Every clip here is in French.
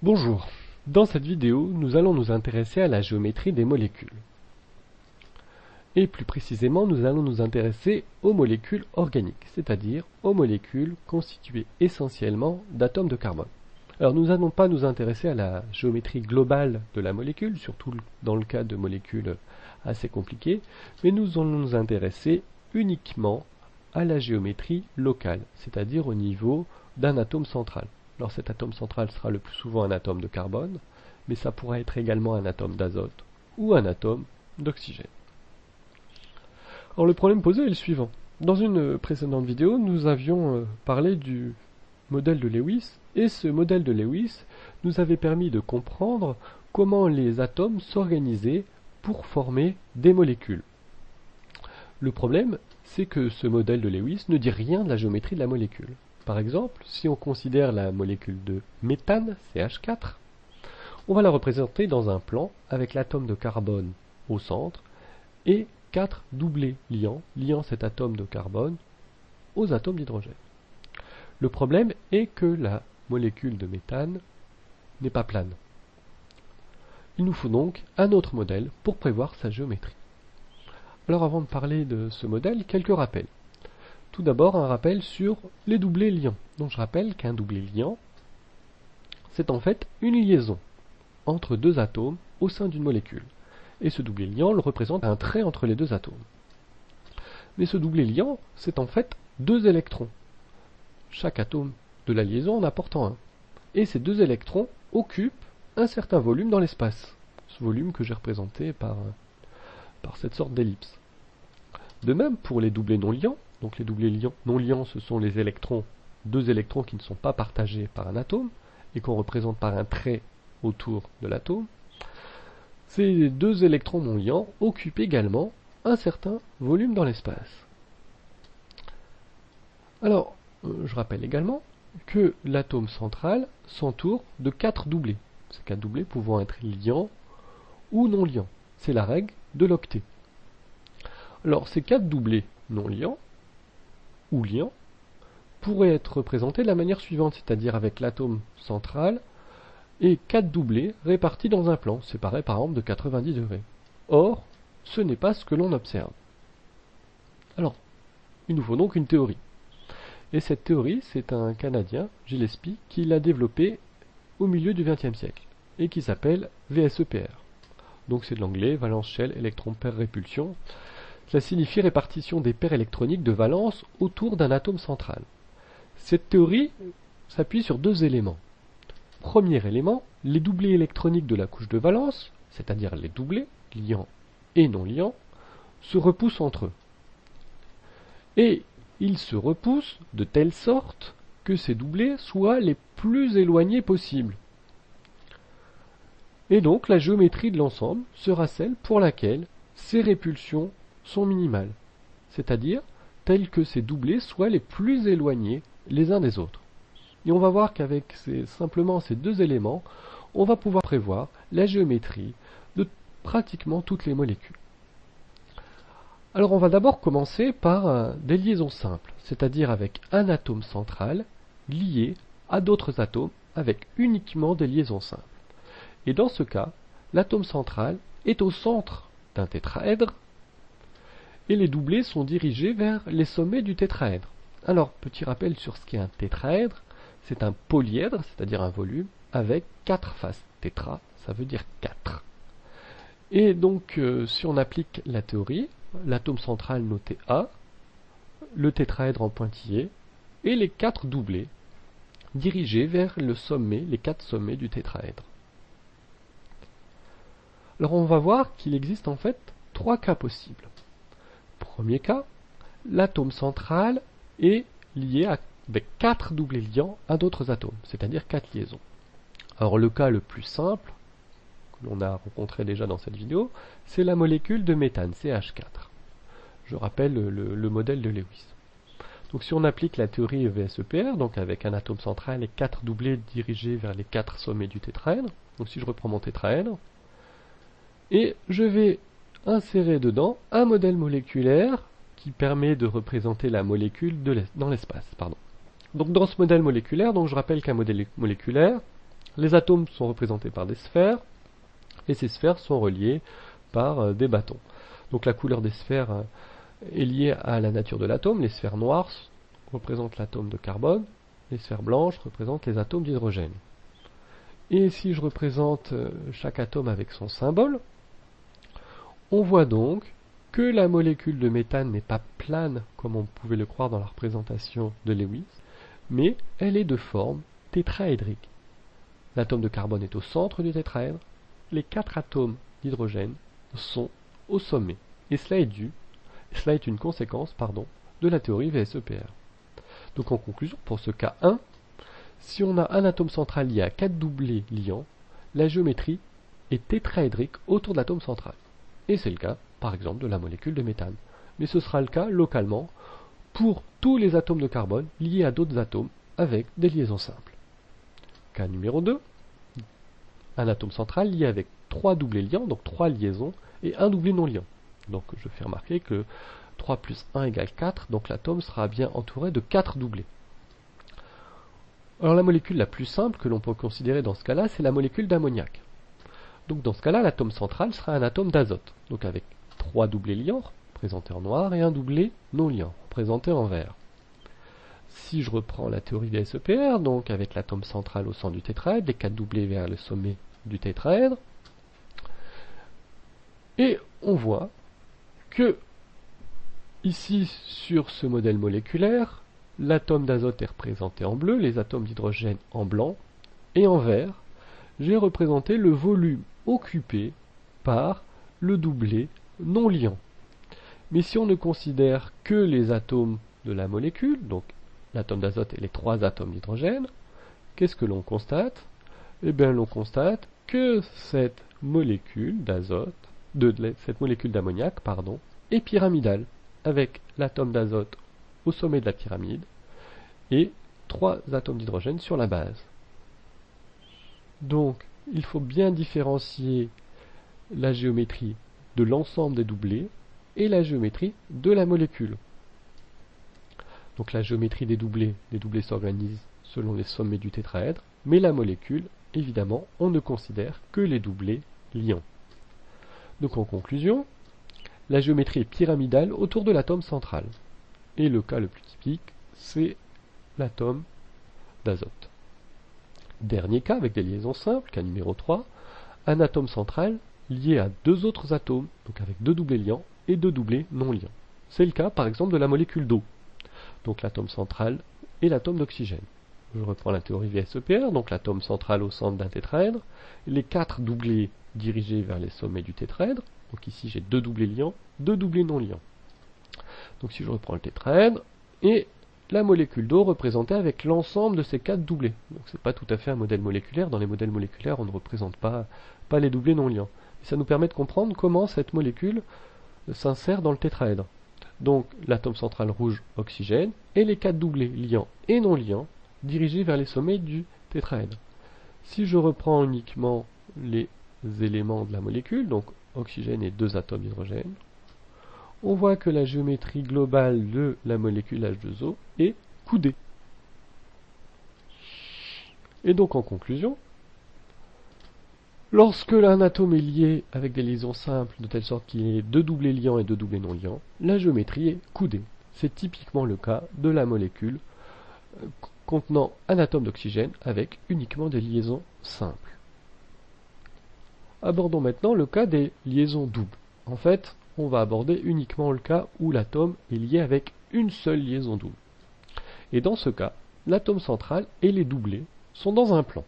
Bonjour, dans cette vidéo, nous allons nous intéresser à la géométrie des molécules. Et plus précisément, nous allons nous intéresser aux molécules organiques, c'est-à-dire aux molécules constituées essentiellement d'atomes de carbone. Alors nous n'allons pas nous intéresser à la géométrie globale de la molécule, surtout dans le cas de molécules assez compliquées, mais nous allons nous intéresser uniquement à la géométrie locale, c'est-à-dire au niveau d'un atome central. Alors cet atome central sera le plus souvent un atome de carbone, mais ça pourrait être également un atome d'azote ou un atome d'oxygène. Alors le problème posé est le suivant. Dans une précédente vidéo, nous avions parlé du modèle de Lewis, et ce modèle de Lewis nous avait permis de comprendre comment les atomes s'organisaient pour former des molécules. Le problème, c'est que ce modèle de Lewis ne dit rien de la géométrie de la molécule. Par exemple, si on considère la molécule de méthane, CH4, on va la représenter dans un plan avec l'atome de carbone au centre et 4 doublés liant cet atome de carbone aux atomes d'hydrogène. Le problème est que la molécule de méthane n'est pas plane. Il nous faut donc un autre modèle pour prévoir sa géométrie. Alors avant de parler de ce modèle, quelques rappels. Tout d'abord, un rappel sur les doublés liants. Donc je rappelle qu'un doublé liant, c'est en fait une liaison entre deux atomes au sein d'une molécule. Et ce doublé liant le représente un trait entre les deux atomes. Mais ce doublé liant, c'est en fait deux électrons. Chaque atome de la liaison en apportant un. Et ces deux électrons occupent un certain volume dans l'espace. Ce volume que j'ai représenté par cette sorte d'ellipse. De même pour les doublés non liants. Donc les doublés non liants, ce sont les électrons, deux électrons qui ne sont pas partagés par un atome et qu'on représente par un trait autour de l'atome. Ces deux électrons non liants occupent également un certain volume dans l'espace. Alors, je rappelle également que l'atome central s'entoure de 4 doublés. Ces 4 doublés pouvant être liants ou non liants. C'est la règle de l'octet. Alors, ces 4 doublés non liants ou liants pourraient être représentés de la manière suivante, c'est-à-dire avec l'atome central et 4 doublés répartis dans un plan, séparés par exemple de 90 degrés. Or, ce n'est pas ce que l'on observe. Alors, il nous faut donc une théorie. Et cette théorie, c'est un Canadien, Gillespie, qui l'a développée au milieu du XXe siècle, et qui s'appelle VSEPR. Donc c'est de l'anglais, valence shell, électron pair répulsion. Cela signifie répartition des paires électroniques de valence autour d'un atome central. Cette théorie s'appuie sur deux éléments. Premier élément, les doublés électroniques de la couche de valence, c'est-à-dire les doublés, liants et non liants, se repoussent entre eux. Et ils se repoussent de telle sorte que ces doublés soient les plus éloignés possibles. Et donc la géométrie de l'ensemble sera celle pour laquelle ces répulsions sont minimales, c'est-à-dire telles que ces doublés soient les plus éloignés les uns des autres. Et on va voir qu'avec simplement ces deux éléments, on va pouvoir prévoir la géométrie de pratiquement toutes les molécules. Alors on va d'abord commencer par des liaisons simples, c'est-à-dire avec un atome central lié à d'autres atomes avec uniquement des liaisons simples. Et dans ce cas, l'atome central est au centre d'un tétraèdre et les doublés sont dirigés vers les sommets du tétraèdre. Alors, petit rappel sur ce qu'est un tétraèdre, c'est un polyèdre, c'est-à-dire un volume, avec 4 faces. Tétra, ça veut dire 4. Et donc, si on applique la théorie, l'atome central noté A, le tétraèdre en pointillé, et les 4 doublés dirigés vers le sommet, les 4 sommets du tétraèdre. Alors on va voir qu'il existe en fait 3 cas possibles. Premier cas, l'atome central est lié avec 4 doublés liants à d'autres atomes, c'est-à-dire 4 liaisons. Alors le cas le plus simple, que l'on a rencontré déjà dans cette vidéo, c'est la molécule de méthane, CH4. Je rappelle le modèle de Lewis. Donc si on applique la théorie VSEPR, donc avec un atome central et 4 doublés dirigés vers les 4 sommets du tétraèdre, donc si je reprends mon tétraèdre, et je vais insérer dedans un modèle moléculaire qui permet de représenter la molécule dans l'espace. Donc dans ce modèle moléculaire, donc je rappelle qu'un modèle moléculaire, Les atomes sont représentés par des sphères, et ces sphères sont reliées par des bâtons. Donc la couleur des sphères est liée à la nature de l'atome. Les sphères noires représentent l'atome de carbone, les sphères blanches représentent les atomes d'hydrogène. Et si je représente chaque atome avec son symbole, on voit donc que la molécule de méthane n'est pas plane comme on pouvait le croire dans la représentation de Lewis, mais elle est de forme tétraédrique. L'atome de carbone est au centre du tétraèdre, les 4 atomes d'hydrogène sont au sommet. Et cela est une conséquence de la théorie VSEPR. Donc en conclusion, pour ce cas 1, si on a un atome central lié à 4 doublés liants, la géométrie est tétraédrique autour de l'atome central. Et c'est le cas, par exemple, de la molécule de méthane. Mais ce sera le cas localement pour tous les atomes de carbone liés à d'autres atomes avec des liaisons simples. Cas numéro 2, un atome central lié avec 3 doublés liants, donc 3 liaisons, et un doublé non liant. Donc je fais remarquer que 3 plus 1 égale 4, donc l'atome sera bien entouré de 4 doublés. Alors la molécule la plus simple que l'on peut considérer dans ce cas-là, c'est la molécule d'ammoniac. Donc dans ce cas-là, l'atome central sera un atome d'azote, donc avec 3 doublés liants, représentés en noir, et un doublé non liant, représenté en vert. Si je reprends la théorie des SEPR, donc avec l'atome central au centre du tétraèdre, les 4 doublés vers le sommet du tétraèdre, et on voit que ici sur ce modèle moléculaire, l'atome d'azote est représenté en bleu, les atomes d'hydrogène en blanc, et en vert, j'ai représenté le volume occupé par le doublé non liant. Mais si on ne considère que les atomes de la molécule, donc l'atome d'azote et les 3 atomes d'hydrogène, qu'est-ce que l'on constate? Eh bien, l'on constate que cette molécule d'azote, cette molécule d'ammoniac, est pyramidale, avec l'atome d'azote au sommet de la pyramide et 3 atomes d'hydrogène sur la base. Donc, il faut bien différencier la géométrie de l'ensemble des doublés et la géométrie de la molécule. Donc la géométrie des doublés s'organise selon les sommets du tétraèdre, mais la molécule, évidemment, on ne considère que les doublés liants. Donc en conclusion, la géométrie est pyramidale autour de l'atome central. Et le cas le plus typique, c'est l'atome d'azote. Dernier cas avec des liaisons simples, cas numéro 3, un atome central lié à 2 autres atomes, donc avec 2 doublés liants et 2 doublés non liants. C'est le cas par exemple de la molécule d'eau, donc l'atome central et l'atome d'oxygène. Je reprends la théorie VSEPR, donc l'atome central au centre d'un tétraèdre, les 4 doublés dirigés vers les sommets du tétraèdre, donc ici j'ai 2 doublés liants, 2 doublés non liants. Donc si je reprends le tétraèdre, et la molécule d'eau représentée avec l'ensemble de ces 4 doublés. Donc c'est pas tout à fait un modèle moléculaire, dans les modèles moléculaires on ne représente pas les doublés non liants. Et ça nous permet de comprendre comment cette molécule s'insère dans le tétraèdre. Donc l'atome central rouge oxygène, et les 4 doublés liants et non liants dirigés vers les sommets du tétraèdre. Si je reprends uniquement les éléments de la molécule, donc oxygène et 2 atomes d'hydrogène, on voit que la géométrie globale de la molécule H2O est coudée. Et donc en conclusion, lorsque un atome est lié avec des liaisons simples de telle sorte qu'il y ait 2 doublés liants et 2 doublés non liants, la géométrie est coudée. C'est typiquement le cas de la molécule contenant un atome d'oxygène avec uniquement des liaisons simples. Abordons maintenant le cas des liaisons doubles. En fait, on va aborder uniquement le cas où l'atome est lié avec une seule liaison double. Et dans ce cas, l'atome central et les doublés sont dans un plan.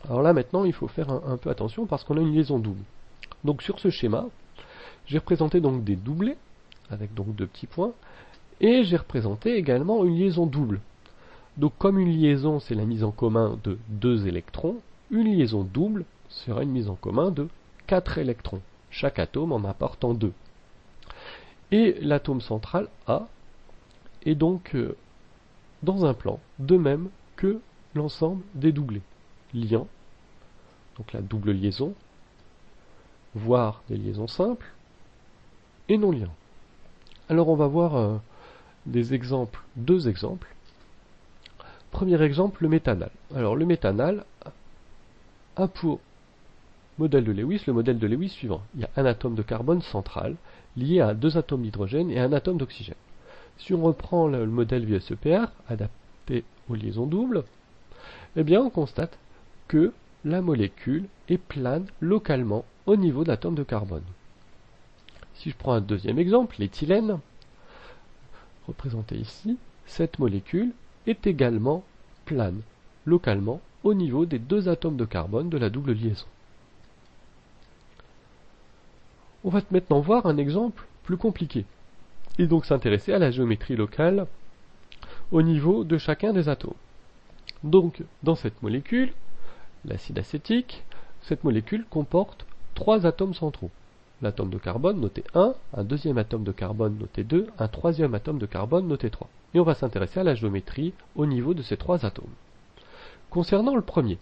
Alors là maintenant, il faut faire un peu attention parce qu'on a une liaison double. Donc sur ce schéma, j'ai représenté donc des doublés, avec donc 2 petits points, et j'ai représenté également une liaison double. Donc comme une liaison, c'est la mise en commun de 2 électrons, une liaison double sera une mise en commun de 4 électrons, chaque atome en apportant 2. Et l'atome central A est donc dans un plan, de même que l'ensemble des doublés liants, donc la double liaison, voire des liaisons simples, et non liants. Alors on va voir des exemples, 2 exemples. Premier exemple, le méthanal. Alors le méthanal pour modèle de Lewis, le modèle de Lewis suivant. Il y a un atome de carbone central lié à 2 atomes d'hydrogène et un atome d'oxygène. Si on reprend le modèle VSEPR adapté aux liaisons doubles, eh bien on constate que la molécule est plane localement au niveau de l'atome de carbone. Si je prends un deuxième exemple, l'éthylène, représenté ici, cette molécule est également plane localement au niveau des 2 atomes de carbone de la double liaison. On va maintenant voir un exemple plus compliqué, et donc s'intéresser à la géométrie locale au niveau de chacun des atomes. Donc, dans cette molécule, l'acide acétique, cette molécule comporte 3 atomes centraux. L'atome de carbone noté 1, un deuxième atome de carbone noté 2, un troisième atome de carbone noté 3. Et on va s'intéresser à la géométrie au niveau de ces 3 atomes. Concernant le premier,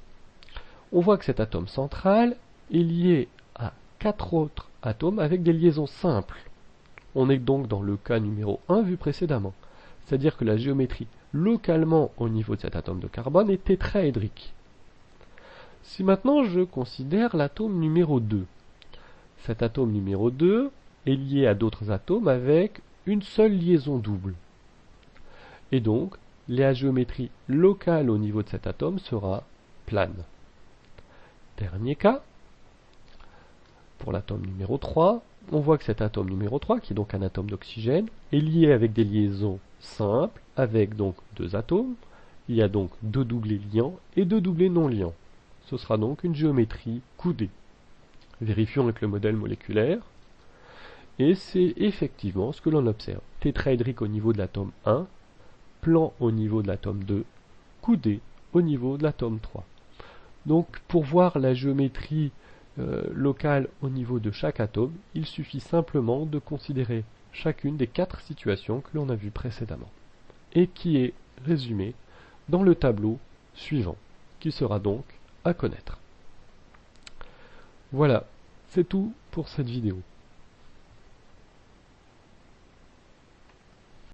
on voit que cet atome central est lié à 4 autres atomes avec des liaisons simples. On est donc dans le cas numéro 1 vu précédemment, c'est-à-dire que la géométrie localement au niveau de cet atome de carbone est tétraédrique. Si maintenant je considère l'atome numéro 2, cet atome numéro 2 est lié à d'autres atomes avec une seule liaison double. Et donc, la géométrie locale au niveau de cet atome sera plane. Dernier cas, pour l'atome numéro 3, on voit que cet atome numéro 3, qui est donc un atome d'oxygène, est lié avec des liaisons simples, avec donc 2 atomes. Il y a donc 2 doublés liants et 2 doublés non liants. Ce sera donc une géométrie coudée. Vérifions avec le modèle moléculaire. Et c'est effectivement ce que l'on observe. Tétraédrique au niveau de l'atome 1, plan au niveau de l'atome 2, coudé au niveau de l'atome 3. Donc pour voir la géométrie locale au niveau de chaque atome, il suffit simplement de considérer chacune des 4 situations que l'on a vues précédemment, et qui est résumée dans le tableau suivant, qui sera donc à connaître. Voilà, c'est tout pour cette vidéo.